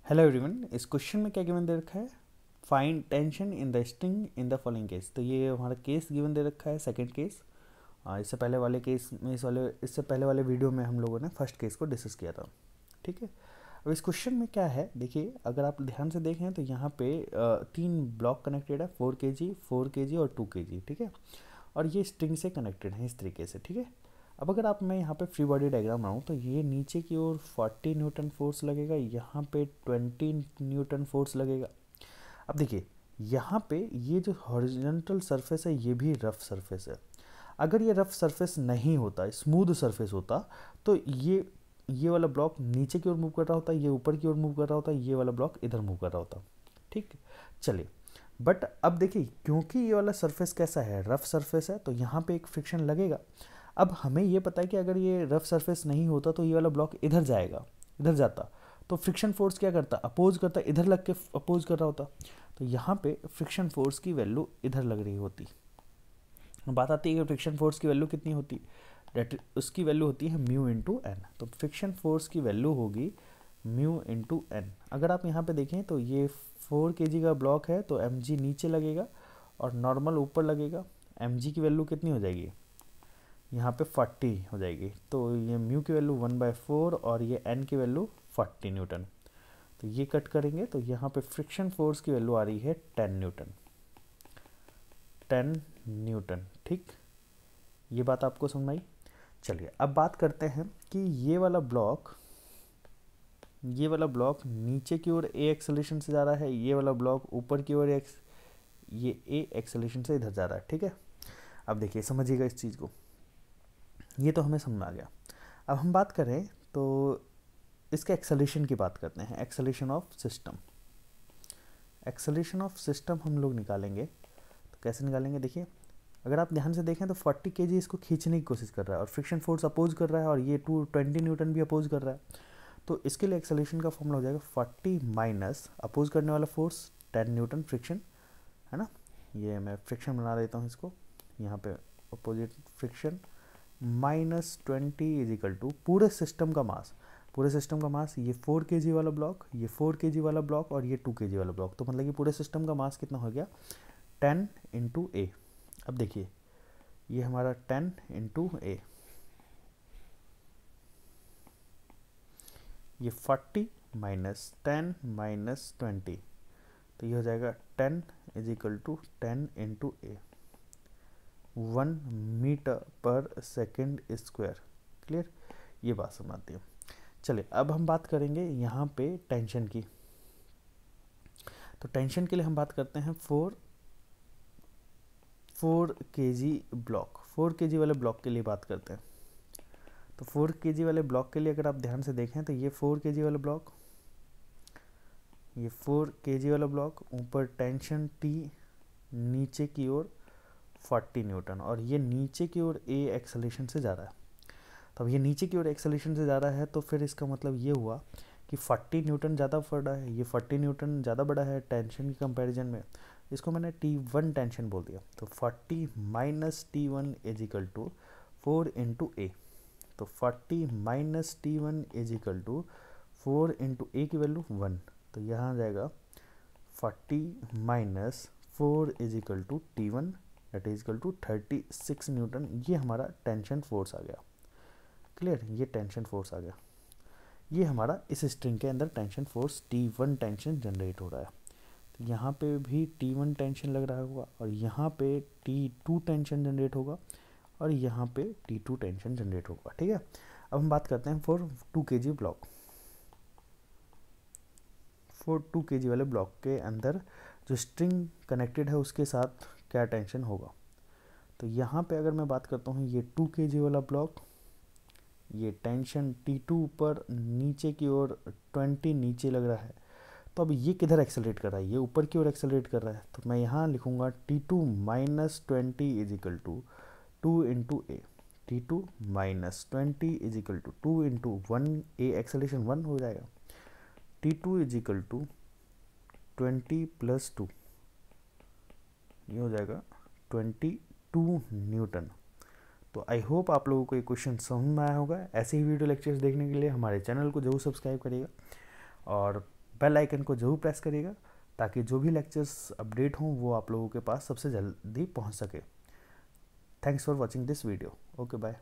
Hello everyone. इस question में क्या गिवन दे रखा है? Find tension in the string in the following case. तो ये हमारा केस गिवन दे रखा है, सेकंड केस। इससे पहले वाले केस में इससे पहले वाले वीडियो में हम लोगों ने फर्स्ट केस को डिस्कस किया था। ठीक है। अब इस क्वेश्चन में क्या है, देखिए अगर आप ध्यान से देखें तो यहाँ पे तीन ब्लॉक कनेक्टेड है, 4 kg, 4 kg और 2 kg। ठीक है। और ये स्ट्रिंग से कनेक्टेड है इस तरीके से। ठीक है। अब अगर आप मैं यहाँ पे फ्री बॉडी डायग्राम बनाऊँ तो ये नीचे की ओर 40 न्यूटन फोर्स लगेगा, यहाँ पे 20 न्यूटन फोर्स लगेगा। अब देखिए यहाँ पे ये जो हॉरिजॉन्टल सरफेस है ये भी रफ सरफेस है। अगर ये रफ सरफेस नहीं होता, स्मूथ सरफेस होता, तो ये वाला ब्लॉक नीचे की ओर मूव कर रहा होता, ये ऊपर की ओर मूव कर रहा होता, ये वाला ब्लॉक इधर मूव कर रहा होता। ठीक। चलिए, बट अब देखिए क्योंकि ये वाला सरफेस कैसा है, रफ सरफेस है, तो यहाँ पे एक फ्रिक्शन लगेगा। अब हमें ये पता है कि अगर ये रफ सरफेस नहीं होता तो ये वाला ब्लॉक इधर जाएगा, इधर जाता, तो फ्रिक्शन फोर्स क्या करता, अपोज करता, इधर लग के अपोज कर रहा होता। तो यहाँ पे फ्रिक्शन फोर्स की वैल्यू इधर लग रही होती। बात आती है कि फ्रिक्शन फोर्स की वैल्यू कितनी होती, डेट उसकी वैल्यू होती है म्यू इंटू एन। तो फ्रिक्शन फोर्स की वैल्यू होगी म्यू इंटू एन। अगर आप यहाँ पे देखें तो ये 4 kg का ब्लॉक है, तो एम जी नीचे लगेगा और नॉर्मल ऊपर लगेगा। एम जी की वैल्यू कितनी हो जाएगी, यहाँ पे 40 हो जाएगी। तो ये म्यू की वैल्यू 1/4 और ये एन की वैल्यू 40 न्यूटन। तो ये कट करेंगे तो यहाँ पे फ्रिक्शन फोर्स की वैल्यू आ रही है 10 न्यूटन, 10 न्यूटन। ठीक, ये बात आपको समझ आई। चलिए अब बात करते हैं कि ये वाला ब्लॉक नीचे की ओर ए एक्सेलरेशन से जा रहा है, ये वाला ब्लॉक ऊपर की ओर ये ए एक्सेलरेशन से इधर जा रहा है। ठीक है। अब देखिए समझिएगा इस चीज़ को, ये तो हमें समझ आ गया। अब हम बात करें तो इसके एक्सेलरेशन की बात करते हैं, acceleration of system. Acceleration of system हम लोग निकालेंगे, तो कैसे निकालेंगे, देखिए अगर आप ध्यान से देखें तो 40 kg इसको खींचने की कोशिश कर रहा है और फ्रिक्शन फोर्स अपोज कर रहा है, और ये 20 न्यूटन भी अपोज कर रहा है। तो इसके लिए एक्सेलरेशन का फॉर्मूला हो जाएगा 40 माइनस अपोज करने वाला फोर्स 10 न्यूटन फ्रिक्शन, है ना। ये मैं फ्रिक्शन बना देता हूँ इसको, यहाँ पे opposite friction minus 20 is equal to पूरे सिस्टम का मास। पूरे सिस्टम का मास ये 4 kg वाला ब्लॉक, ये 4 kg वाला ब्लॉक और ये 2 kg वाला ब्लॉक। तो मतलब कि पूरे सिस्टम का मास कितना हो गया, 10 इंटू ए। अब देखिए ये हमारा 10 इंटू ए, ये 40 माइनस 10 माइनस 20, तो ये हो जाएगा 10 is equal to 10 into A, 1 metre per second square. Clear, ये बात समझते हैं। चलिए अब हम बात करेंगे यहाँ पे टेंशन की। तो टेंशन के लिए हम बात करते हैं 4 kg ब्लॉक, 4 kg वाले ब्लॉक के लिए बात करते हैं। तो 4 kg वाले ब्लॉक के लिए अगर आप ध्यान से देखें तो ये 4 kg वाला ब्लॉक, ये 4 kg वाला ब्लॉक, ऊपर टेंशन T, नीचे की ओर 40 न्यूटन, और ये नीचे की ओर ए एक्सेलरेशन से जा रहा है। तो अब ये नीचे की ओर एक्सेलरेशन से जा रहा है, तो फिर इसका मतलब ये हुआ कि 40 न्यूटन ज़्यादा बड़ा है, ये 40 न्यूटन ज़्यादा बड़ा है टेंशन की कंपैरिजन में। इसको मैंने T1 टेंशन बोल दिया। तो 40 minus T1 is equal to 4 into A. तो 40 minus T1 is equal to 4 into A की वैल्यू 1, तो यहाँ आ जाएगा 40 minus 4 is equal to T1 that is equal to 36 newton. ये हमारा टेंशन फोर्स आ गया। क्लियर, ये टेंशन फोर्स आ गया। ये हमारा इस स्ट्रिंग के अंदर tension force T1 tension generate हो रहा है। तो यहाँ पे भी T1 टेंशन लग रहा होगा, और यहाँ पे T2 टेंशन जनरेट होगा, और यहाँ पे T2 टेंशन जनरेट होगा। ठीक है। अब हम बात करते हैं for 2 kg block. For 2 kg वाले ब्लॉक के अंदर जो स्ट्रिंग कनेक्टेड है उसके साथ क्या टेंशन होगा। तो यहाँ पे अगर मैं बात करता हूँ ये 2 kg वाला ब्लॉक, ये टेंशन T2 पर नीचे की ओर 20 नीचे लग रहा है। तो अब ये किधर एक्सेलरेट कर रहा है, ये ऊपर की ओर एक्सेलरेट कर रहा है। तो मैं यहाँ लिखूँगा T2 minus 20 is equal to 2 into A. T2 minus 20 is equal to 2 into 1, A acceleration 1 हो जाएगा। T2 is equal to 20 plus 2, ये हो जाएगा 22 न्यूटन। तो आई होप आप लोगों को ये क्वेश्चन समझ में आया होगा। ऐसे ही वीडियो लेक्चर्स देखने के लिए हमारे चैनल को जरूर सब्सक्राइब करिएगा और बेल आइकन को जरूर प्रेस करिएगा ताकि जो भी लेक्चर्स अपडेट हों वो आप लोगों के पास सबसे जल्दी पहुंच सके। Thanks for watching this video. Okay bye.